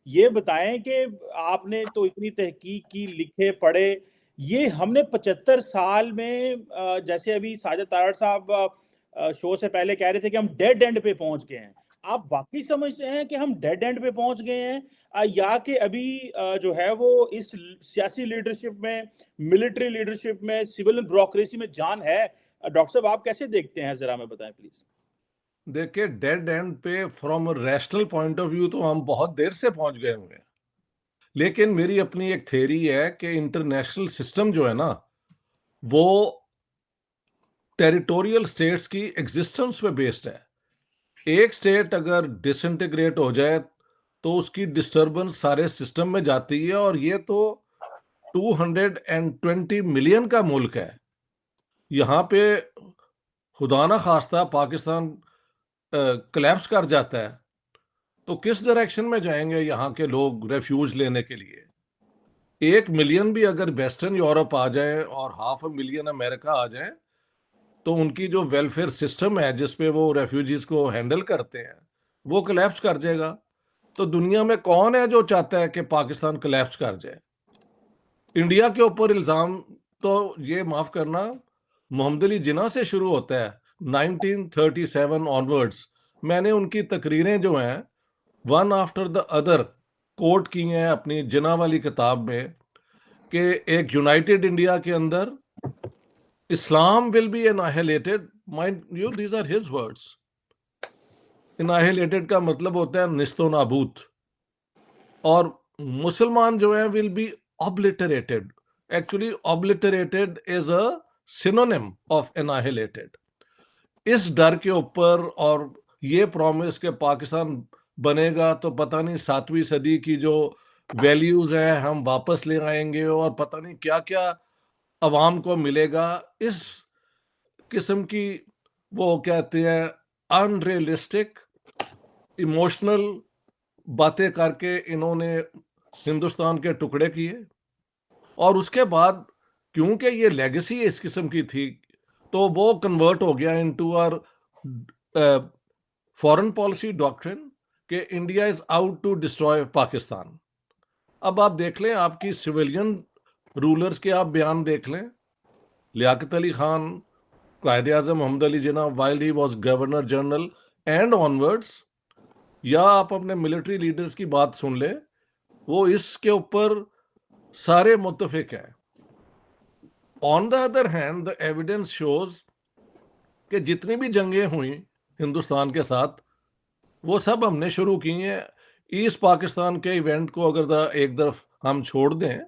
ये बताएं कि आपने तो इतनी तहकीक की, लिखे पढ़े, ये हमने 75 साल में जैसे अभी साजिद तारड़ साहब शो से पहले कह रहे थे कि हम डेड एंड पे पहुंच गए हैं। आप वाकई समझते हैं कि हम डेड एंड पे पहुंच गए हैं, या कि अभी जो है वो इस सियासी लीडरशिप में, मिलिट्री लीडरशिप में, सिविल ब्यूरोक्रेसी में जान है? डॉक्टर साहब आप कैसे देखते हैं, जरा हमें बताएं प्लीज। देखिए, डेड एंड पे from rational point of view तो हम बहुत देर से पहुंच गए हुए हैं। लेकिन मेरी अपनी एक थ्योरी है कि इंटरनेशनल सिस्टम जो है ना, वो टेरिटोरियल स्टेट्स की एग्जिस्टेंस पे बेस्ड है। एक स्टेट अगर डिसइंटीग्रेट हो जाए तो उसकी डिस्टरबेंस सारे सिस्टम में जाती है, और ये तो 220 मिलियन का मुल्क है। यहाँ पे खुदा ना खास्ता पाकिस्तान कोलैप्स कर जाता है तो किस डायरेक्शन में जाएंगे यहाँ के लोग रेफ्यूज लेने के लिए? 1 मिलियन भी अगर वेस्टर्न यूरोप आ जाए और 500,000 अमेरिका आ जाए तो उनकी जो वेलफेयर सिस्टम है जिसपे वो रेफ्यूजीज को हैंडल करते हैं, वो कोलैप्स कर जाएगा। तो दुनिया में कौन है जो चाहता है कि पाकिस्तान कोलैप्स कर जाए? इंडिया के ऊपर इल्जाम तो, ये माफ करना, मोहम्मद अली जिन्ना से शुरू होता है 1937 ऑनवर्ड्स। मैंने उनकी तकरीरें जो हैं one after the other quote की हैं अपनी जिन्ना वाली किताब में, कि एक यूनाइटेड इंडिया के अंदर Islam will be annihilated. Mind you, these are his words. Annihilated का मतलब होता है निस्तो नाबूद, और मुसलमान जो है will be obliterated. Actually obliterated is a synonym of annihilated. इस डर के ऊपर, और ये प्रॉमिस के पाकिस्तान बनेगा तो पता नहीं 7वीं सदी की जो वैल्यूज हैं हम वापस ले आएंगे, और पता नहीं क्या क्या अवाम को मिलेगा। इस किस्म की, वो कहते हैं, अनरियलिस्टिक इमोशनल बातें करके इन्होंने हिंदुस्तान के टुकड़े किए। और उसके बाद क्योंकि ये लेगेसी इस किस्म की थी, तो वो कन्वर्ट हो गया into our foreign policy doctrine कि India is out to destroy Pakistan. अब आप देख लें, आपकी सिविलियन रूलर्स के आप बयान देख लें, Liaquat Ali Khan, Quaid Azam Mohammad Ali Jinnah while he was governor general and onwards, या आप अपने मिलिट्री लीडर्स की बात सुन ले, वो इसके ऊपर सारे मुत्तफिक हैं। On the other hand the evidence shows कि जितनी भी जंगें हुई हिंदुस्तान के साथ, वो सब हमने शुरू की हैं। ईस्ट पाकिस्तान के इवेंट को अगर जरा एक तरफ हम छोड़ दें,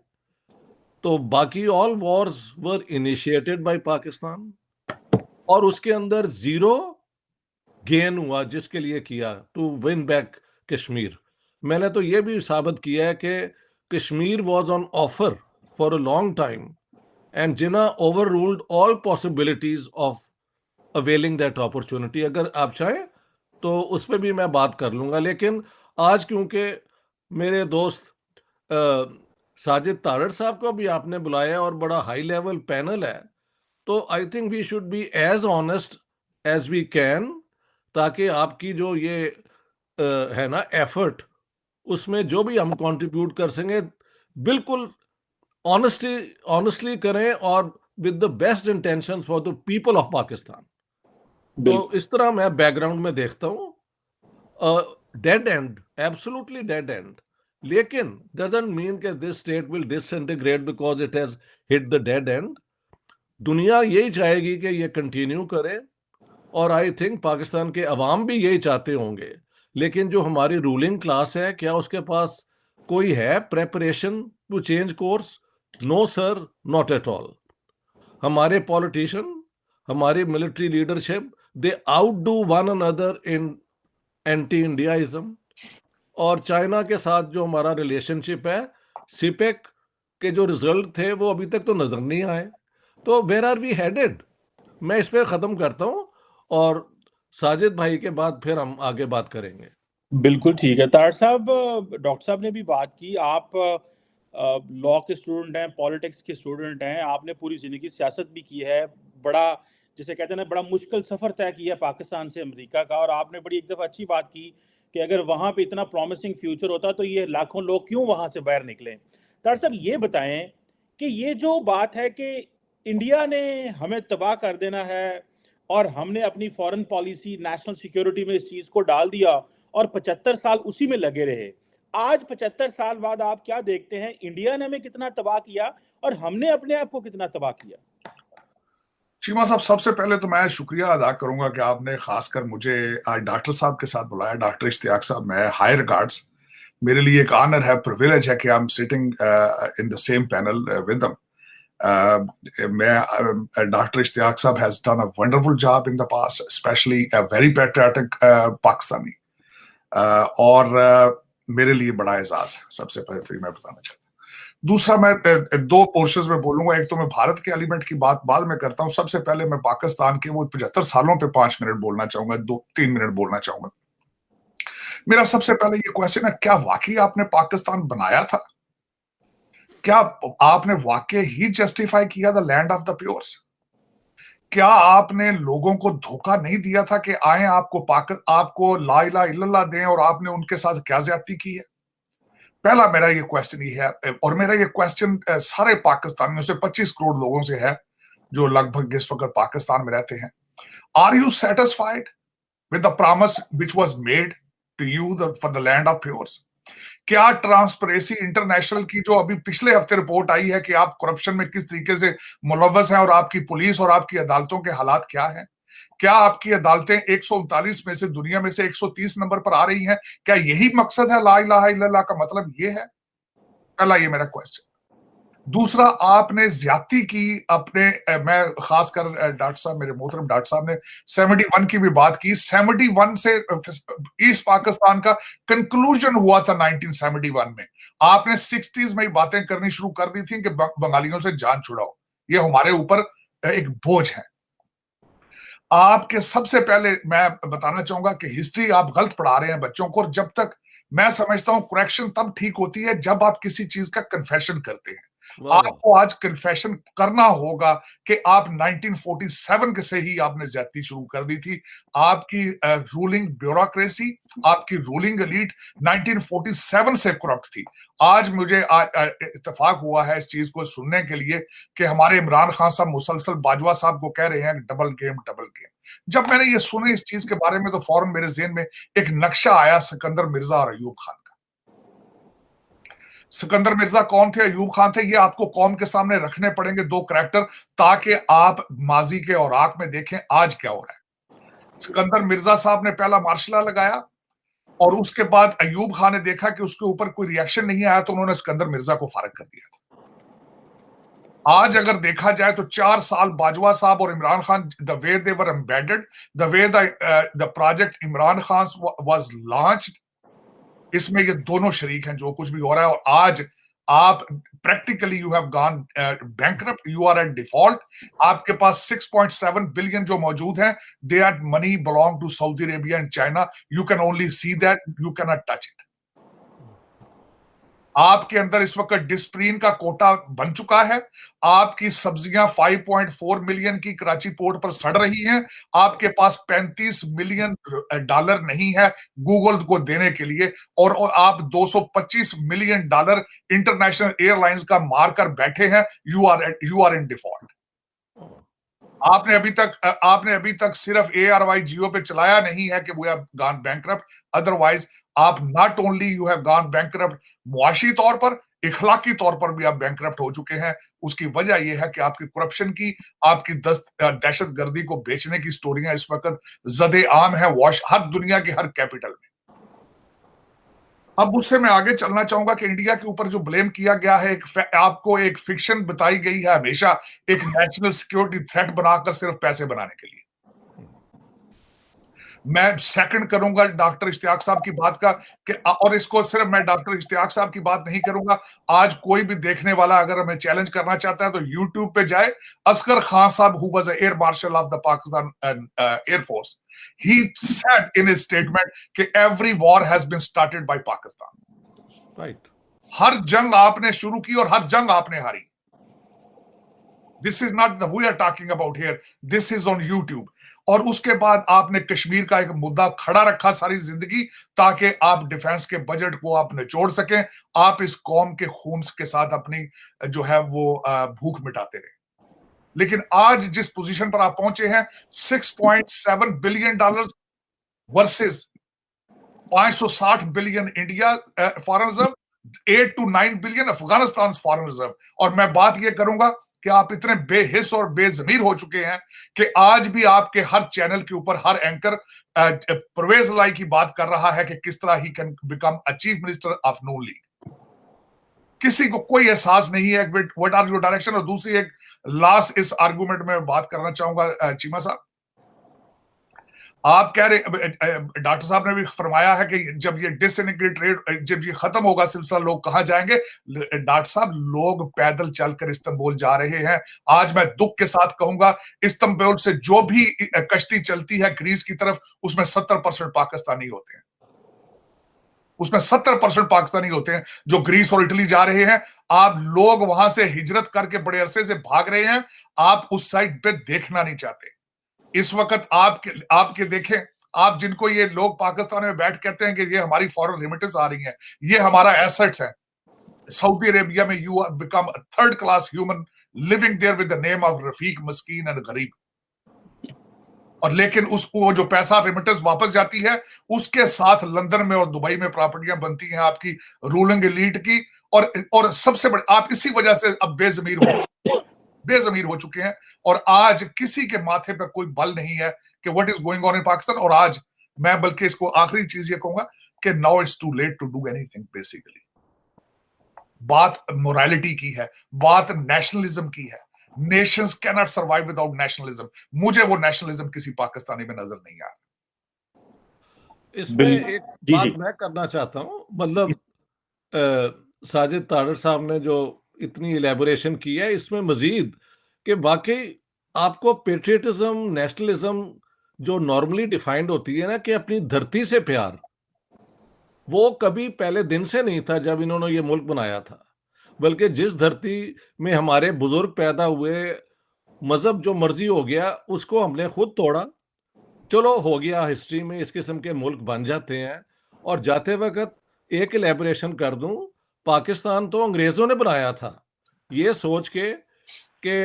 तो बाकी all Wars were initiated by Pakistan, और उसके अंदर जीरो गेन हुआ जिसके लिए किया, टू विन बैक कश्मीर। मैंने तो ये भी साबित किया है कि Kashmir was on offer for a long time, and Jinnah over ruled all possibilities of availing that opportunity. अगर आप चाहें तो उस पर भी मैं बात कर लूंगा, लेकिन आज क्योंकि मेरे दोस्त साजिद तारड़ साहब को भी आपने बुलाया और बड़ा हाई लेवल पैनल है, तो I think we should be as honest as we can, ताकि आपकी जो ये है ना एफर्ट, उसमें जो भी हम कंट्रीब्यूट कर सकें, बिल्कुल ऑनेस्टली करें, और with the best intention for the people of Pakistan. तो बिल्कुल। इस तरह मैं बैकग्राउंड में देखता हूँ। Dead and, absolutely dead and, लेकिन डजंट मीन कि this state will disintegrate because it has hit the dead and. दुनिया यही चाहेगी कि ये कंटिन्यू करे, और आई थिंक पाकिस्तान के अवाम भी यही चाहते होंगे। लेकिन जो हमारी रूलिंग क्लास है, क्या उसके पास कोई है preparation to change course? No sir, not at all. हमारे पॉलिटिशियन, हमारी military leadership, they outdo one another in anti Indiaism. और चाइना के साथ जो हमारा रिलेशनशिप है, सिपेक के जो रिजल्ट थे वो अभी तक तो नजर नहीं आए। तो वेयर आर वी हेडेड? मैं इस पे खत्म करता हूं, और साजिद भाई के बाद फिर हम आगे बात करेंगे। बिल्कुल ठीक है तार साहब। डॉक्टर साहब ने भी बात की, आप लॉ के स्टूडेंट हैं, पॉलिटिक्स के स्टूडेंट हैं, आपने पूरी ज़िंदगी सियासत भी की है। बड़ा, जिसे कहते हैं ना, बड़ा मुश्किल सफ़र तय किया है पाकिस्तान से अमेरिका का। और आपने बड़ी एक दफ़ा अच्छी बात की कि अगर वहां पे इतना प्रॉमिसिंग फ्यूचर होता तो ये लाखों लोग क्यों वहां से बाहर निकले। तार साहब ये बताएं कि ये जो बात है कि इंडिया ने हमें तबाह कर देना है और हमने अपनी फॉरेन पॉलिसी नेशनल सिक्योरिटी में इस चीज को डाल दिया और 75 साल उसी में लगे रहे, आज 75 साल बाद आप क्या देखते हैं, इंडिया ने हमें कितना तबाह किया और हमने अपने आप को कितना तबाह किया? चीमा साहब, सबसे पहले तो मैं शुक्रिया अदा करूंगा कि आपने खासकर मुझे आज डॉक्टर साहब के साथ बुलाया। डॉक्टर इश्तियाक साहब, मैं हाई रिगार्ड्स, मेरे लिए एक ऑनर है, प्रिविलेज है कि I am sitting in the same panel with them. मैं डॉक्टर इश्तियाक साहब has done a wonderful job in the past, specially a very patriotic Pakistani, और मेरे लिए बड़ा एजाज है। सबसे पहले मैं बताना चाहता हूँ। दूसरा, मैं दो पोर्शंस में बोलूंगा। एक तो मैं भारत के एलिमेंट की बात बाद में करता हूं। सबसे पहले मैं पाकिस्तान के वो 75 सालों पे 5 मिनट बोलना चाहूंगा, 2-3 मिनट बोलना चाहूंगा। मेरा सबसे पहले ये क्वेश्चन है, क्या वाकई आपने पाकिस्तान बनाया था? क्या आपने वाकई ही जस्टिफाई किया द लैंड ऑफ द प्योर्स? क्या आपने लोगों को धोखा नहीं दिया था कि आए आपको ला इलाहा इल्लल्लाह दें, और आपने उनके साथ क्या ज्यादती की है? पहला मेरा ये क्वेश्चन ही है, और मेरा ये क्वेश्चन सारे पाकिस्तानियों से, 25 करोड़ लोगों से है जो लगभग इस वक्त पाकिस्तान में रहते हैं। Are you satisfied with the promise which was made to you for the land of pures? क्या ट्रांसपेरेंसी इंटरनेशनल की जो अभी पिछले हफ्ते रिपोर्ट आई है कि आप करप्शन में किस तरीके से मुलव्वस हैं, और आपकी पुलिस और आपकी अदालतों के हालात क्या हैं? क्या आपकी अदालतें 139 में से दुनिया में से 130 नंबर पर आ रही हैं? क्या यही मकसद है ला इलाहा इल्लल्लाह का? मतलब ये है? पहला ये मेरा क्वेश्चन। दूसरा, आपने ज्यादती की अपने, मैं खासकर डॉक्टर साहब, मेरे मोहतरम डॉक्टर साहब ने 71 की भी बात की। 71 से ईस्ट पाकिस्तान का कंक्लूजन हुआ था 1971 में। आपने 60s में ही बातें करनी शुरू कर दी थी कि बंगालियों से जान छुड़ाओ, ये हमारे ऊपर एक बोझ है। आपके सबसे पहले मैं बताना चाहूंगा कि हिस्ट्री आप गलत पढ़ा रहे हैं बच्चों को, और जब तक मैं समझता हूं करेक्शन तब ठीक होती है जब आप किसी चीज का कन्फेशन करते हैं। आपको आज कन्फेशन करना होगा कि आप 1947 से ही आपने ज्यादती शुरू कर दी थी। आपकी रूलिंग ब्यूरोक्रेसी, आपकी रूलिंग एलीट 1947 से करप्ट थी। आज मुझे इत्तेफाक हुआ है इस चीज को सुनने के लिए कि हमारे इमरान खान साहब मुसलसल बाजवा साहब को कह रहे हैं डबल गेम डबल गेम। जब मैंने ये सुने इस चीज के बारे में तो फौरन मेरे ज़हन में एक नक्शा आया सिकंदर मिर्जा और अयूब खान का। सिकंदर मिर्जा कौन थे, अयूब खान थे, ये आपको कौम के सामने रखने पड़ेंगे दो करैक्टर, ताकि आप माजी के औराक में देखें आज क्या हो रहा है। सिकंदर मिर्जा साहब ने पहला मार्शल लॉ लगाया, और उसके बाद अयूब खान ने देखा कि उसके ऊपर कोई रिएक्शन नहीं आया, तो उन्होंने सिकंदर मिर्जा को फारिग कर दिया था। आज अगर देखा जाए तो 4 साल बाजवा साहब और Imran Khan, the way they were embedded, the way the project Imran Khan was launched, इसमें ये दोनों शरीक हैं जो कुछ भी हो रहा है। और आज आप practically you have gone bankrupt, you are at default. आपके पास 6.7 बिलियन जो मौजूद हैं, they are money belong to Saudi Arabia and China. You can only see that, you can not touch it. आपके अंदर इस वक्त डिस्प्रीन का कोटा बन चुका है। आपकी सब्जियां 5.4 मिलियन की कराची पोर्ट पर सड़ रही हैं। आपके पास 35 मिलियन डॉलर नहीं है गूगल को देने के लिए, और आप 225 मिलियन डॉलर इंटरनेशनल एयरलाइंस का मारकर बैठे हैं। You are in default. आपने अभी तक सिर्फ ARY जियो पे चलाया नहीं है कि we have gone bankrupt, otherwise आप not only you have gone bankrupt, मुआशी तौर पर, इखलाकी तौर पर भी आप बैंकरप्ट हो चुके हैं। उसकी वजह यह है कि आपकी करप्शन की, आपकी दहशतगर्दी को बेचने की स्टोरियां इस वक्त ज़दे आम है हर दुनिया के हर कैपिटल में। अब उससे मैं आगे चलना चाहूंगा कि इंडिया के ऊपर जो ब्लेम किया गया है, आपको एक फिक्शन बताई गई है हमेशा, एक नेशनल सिक्योरिटी थ्रेट बनाकर सिर्फ पैसे बनाने के लिए। मैं सेकंड करूंगा डॉक्टर इश्तियाक साहब की बात का कि, और इसको सिर्फ मैं डॉक्टर इश्तियाक साहब की बात नहीं करूंगा, आज कोई भी देखने वाला अगर हमें चैलेंज करना चाहता है तो यूट्यूब पे जाए। असगर खान साहब, who was air marshal of the Pakistan air force, he said in his statement कि every war has been started by Pakistan. Right. हर जंग आपने शुरू की और हर जंग आपने हारी। This is not the we are talking about here. This is on YouTube. और उसके बाद आपने कश्मीर का एक मुद्दा खड़ा रखा सारी जिंदगी, ताकि आप डिफेंस के बजट को आप निचोड़ सकें, आप इस कौम के खून के साथ अपनी जो है वो भूख मिटाते रहे। लेकिन आज जिस पोजीशन पर आप पहुंचे हैं, $6.7 billion versus 560 billion India foreign reserve, 8 to 9 billion Afghanistan foreign reserve. और मैं बात यह करूंगा कि आप इतने बेहिस और बेजमीर हो चुके हैं कि आज भी आपके हर चैनल के ऊपर हर एंकर परवेज लाई की बात कर रहा है कि किस तरह he can become a chief minister of Noon league. किसी को कोई एहसास नहीं है व्हाट आर योर डायरेक्शन। और दूसरी एक लास्ट इस आर्गुमेंट में बात करना चाहूंगा चीमा साहब, आप कह रहे, डॉक्टर साहब ने भी फरमाया है कि जब ये डिसइंटीग्रेटेड, जब ये खत्म होगा सिलसिला, लोग कहां जाएंगे? डॉक्टर साहब, लोग पैदल चलकर इस्तांबुल जा रहे हैं। आज मैं दुख के साथ कहूंगा, इस्तांबुल से जो भी कश्ती चलती है ग्रीस की तरफ, उसमें 70% पाकिस्तानी होते हैं, उसमें 70% पाकिस्तानी होते हैं जो ग्रीस और इटली जा रहे हैं। आप लोग वहां से हिजरत करके बड़े अरसे से भाग रहे हैं, आप उस साइड पे देखना नहीं चाहते। इस वक्त आपके देखें, आप जिनको ये लोग पाकिस्तान में बैठ कहते हैं कि ये हमारी फॉरेन रेमिटेंस आ रही है, ये हमारा एसेट्स है। सऊदी अरेबिया में you are become a third class human living there with the name of रफीक, मस्कीन एंड गरीब। और लेकिन उसको वो जो पैसा रेमिटेंस वापस जाती है, उसके साथ लंदन में और दुबई में प्रॉपर्टियां बनती हैं आपकी रूलिंग एलीट की। और सबसे बड़े, आप इसी वजह से अब बेजमीर हो चुके हैं। और आज किसी के माथे पर कोई बल नहीं है कि what is going on in Pakistan. और आज मैं बल्कि इसको आखिरी चीज ये कहूंगा कि now it's too late to do anything. Basically बात मोरालिटी की है, बात नेशनलिज्म की है। Nations can not survive without nationalism. मुझे वो नेशनलिज्म किसी पाकिस्तानी में नजर नहीं आ रहा। इसमें एक बात मैं करना चाहता हूं, मतलब साजिद तारड़ साहब ने जो इतनी इलेबोरेशन की है, इसमें मजीद कि वाकई आपको पेट्रियटिज्म, नेशनलिज्म जो नॉर्मली डिफाइंड होती है ना, कि अपनी धरती से प्यार, वो कभी पहले दिन से नहीं था जब इन्होंने ये मुल्क बनाया था। बल्कि जिस धरती में हमारे बुजुर्ग पैदा हुए, मजहब जो मर्जी हो गया, उसको हमने खुद तोड़ा। चलो हो गया, हिस्ट्री में इस किस्म के मुल्क बन जाते हैं। और जाते वक्त एक इलेबोरेशन कर दूं, पाकिस्तान तो अंग्रेजों ने बनाया था, ये सोच के कि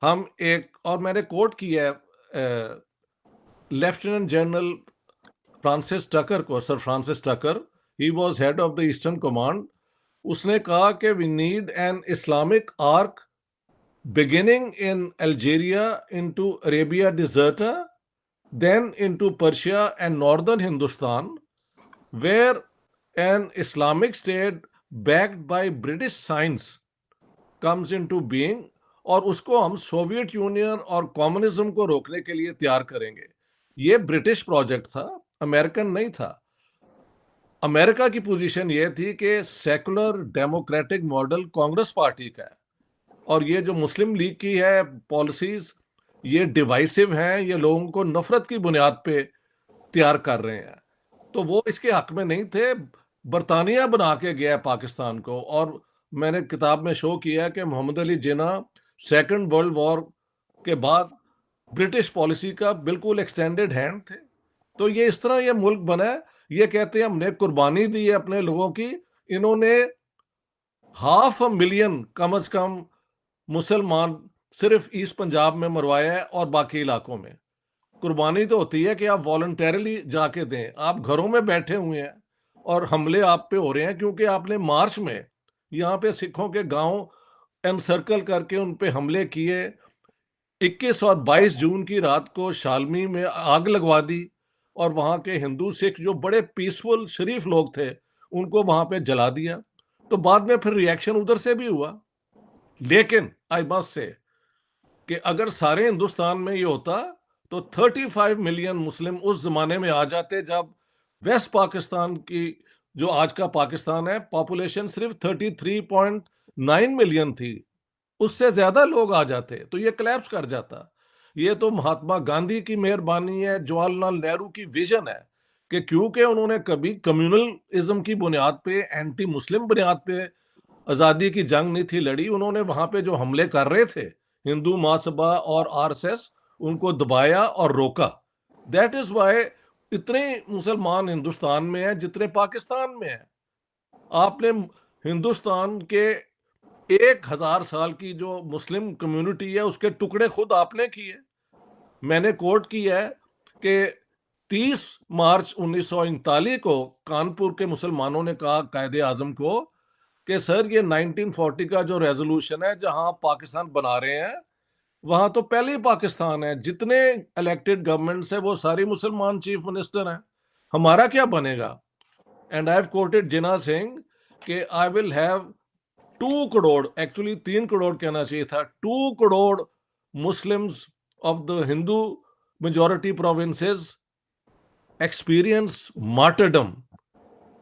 हम एक, और मैंने कोट किया है लेफ्टिनेंट जनरल फ्रांसिस टकर को, sir Francis Tucker, he was head of the eastern command. उसने कहा कि we need an Islamic arc beginning in Algeria into Arabia Deserta, then into Persia and northern Hindustan, where an Islamic state backed by British science comes into being, और उसको हम Soviet union और communism को रोकने के लिए तैयार करेंगे। ये ब्रिटिश प्रोजेक्ट था, अमेरिकन नहीं था। अमेरिका की पोजीशन ये थी कि secular democratic model Congress party का है, और ये जो मुस्लिम लीग की है पॉलिसीज, ये डिवाइसिव हैं, ये लोगों को नफरत की बुनियाद पे तैयार कर रहे हैं। तो वो इसके हक में नहीं थे। बरतानिया बना के गया पाकिस्तान को, और मैंने किताब में शो किया कि मोहम्मद अली जिन्ना सेकंड वर्ल्ड वॉर के बाद ब्रिटिश पॉलिसी का बिल्कुल एक्सटेंडेड हैंड थे। तो ये इस तरह ये मुल्क बना है। ये कहते हैं हमने कुर्बानी दी है अपने लोगों की। इन्होंने 500,000 कम अज कम मुसलमान सिर्फ ईस्ट पंजाब में मरवाया है, और बाकी इलाकों में। कुर्बानी तो होती है कि आप वॉलंटरली जाके दें। आप घरों में बैठे हुए हैं और हमले आप पे हो रहे हैं क्योंकि आपने मार्च में यहाँ पे सिखों के गांव एनसर्कल करके उन पे हमले किए। 21 और 22 जून की रात को शालमी में आग लगवा दी, और वहाँ के हिंदू सिख जो बड़े पीसफुल शरीफ लोग थे उनको वहाँ पे जला दिया। तो बाद में फिर रिएक्शन उधर से भी हुआ। लेकिन आई मस्ट से कि अगर सारे हिंदुस्तान में ये होता तो 35 मिलियन मुस्लिम उस जमाने में आ जाते जब वेस्ट पाकिस्तान की, जो आज का पाकिस्तान है, पॉपुलेशन सिर्फ 33.9 मिलियन थी। उससे ज्यादा लोग आ जाते तो ये कोलैप्स कर जाता। ये तो महात्मा गांधी की मेहरबानी है, जवाहरलाल नेहरू की विजन है कि क्योंकि उन्होंने कभी कम्युनलिज्म की बुनियाद पे, एंटी मुस्लिम बुनियाद पे आज़ादी की जंग नहीं थी लड़ी। उन्होंने वहां पे जो हमले कर रहे थे हिंदू महासभा और आरएसएस, उनको दबाया और रोका। दैट इज वाई इतने मुसलमान हिंदुस्तान में हैं जितने पाकिस्तान में हैं। आपने हिंदुस्तान के 1000 साल की जो मुस्लिम कम्युनिटी है उसके टुकड़े खुद आपने किए। मैंने कोट किया है कि 30 मार्च 1939 को कानपुर के मुसलमानों ने कहा कायदे आजम को कि सर ये 1940 का जो रेजोल्यूशन है जहां पाकिस्तान बना रहे हैं वहां तो पहले ही पाकिस्तान है, जितने इलेक्टेड गवर्नमेंट्स है वो सारी मुसलमान चीफ मिनिस्टर हैं, हमारा क्या बनेगा। एंड आई हैव कोटेड जिन्ना सिंह कि I will have 2 crore, actually 3 crore कहना चाहिए था, 2 crore Muslims of the Hindu majority provinces experience martyrdom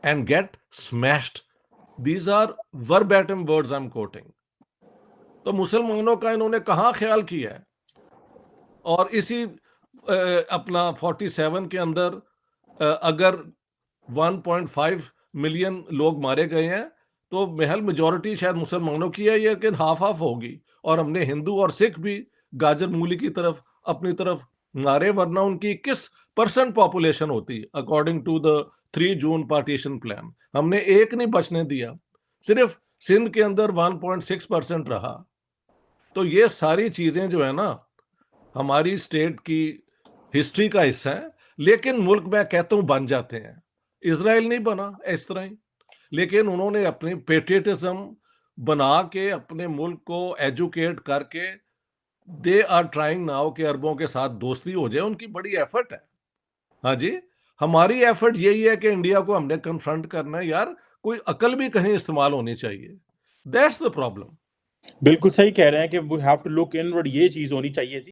and get smashed. These are verbatim words I'm quoting. तो मुसलमानों का इन्होंने कहाँ ख्याल किया है। और इसी अपना 47 के अंदर अगर 1.5 मिलियन लोग मारे गए हैं तो महल मेजॉरिटी शायद मुसलमानों की है, लेकिन हाफ हाफ होगी। और हमने हिंदू और सिख भी गाजर मूली की तरफ अपनी तरफ मारे, वरना उनकी 21% पॉपुलेशन होती according to the 3 June partition plan. हमने एक नहीं बचने दिया, सिर्फ सिंध के अंदर 1.6% रहा। तो ये सारी चीजें जो है ना हमारी स्टेट की हिस्ट्री का हिस्सा है, लेकिन मुल्क मैं कहता हूं बन जाते हैं। इजराइल नहीं बना इस तरह ही, लेकिन उन्होंने अपनी पेट्रियटिज्म बना के अपने मुल्क को एजुकेट करके दे आर ट्राइंग नाउ कि अरबों के साथ दोस्ती हो जाए। उनकी बड़ी एफर्ट है। हाँ जी, हमारी एफर्ट यही है कि इंडिया को हमने कन्फ्रंट करना है। यार कोई अकल भी कहीं इस्तेमाल होनी चाहिए। That's the problem. बिल्कुल सही कह रहे हैं कि we have to look inward, ये चीज होनी चाहिए थी।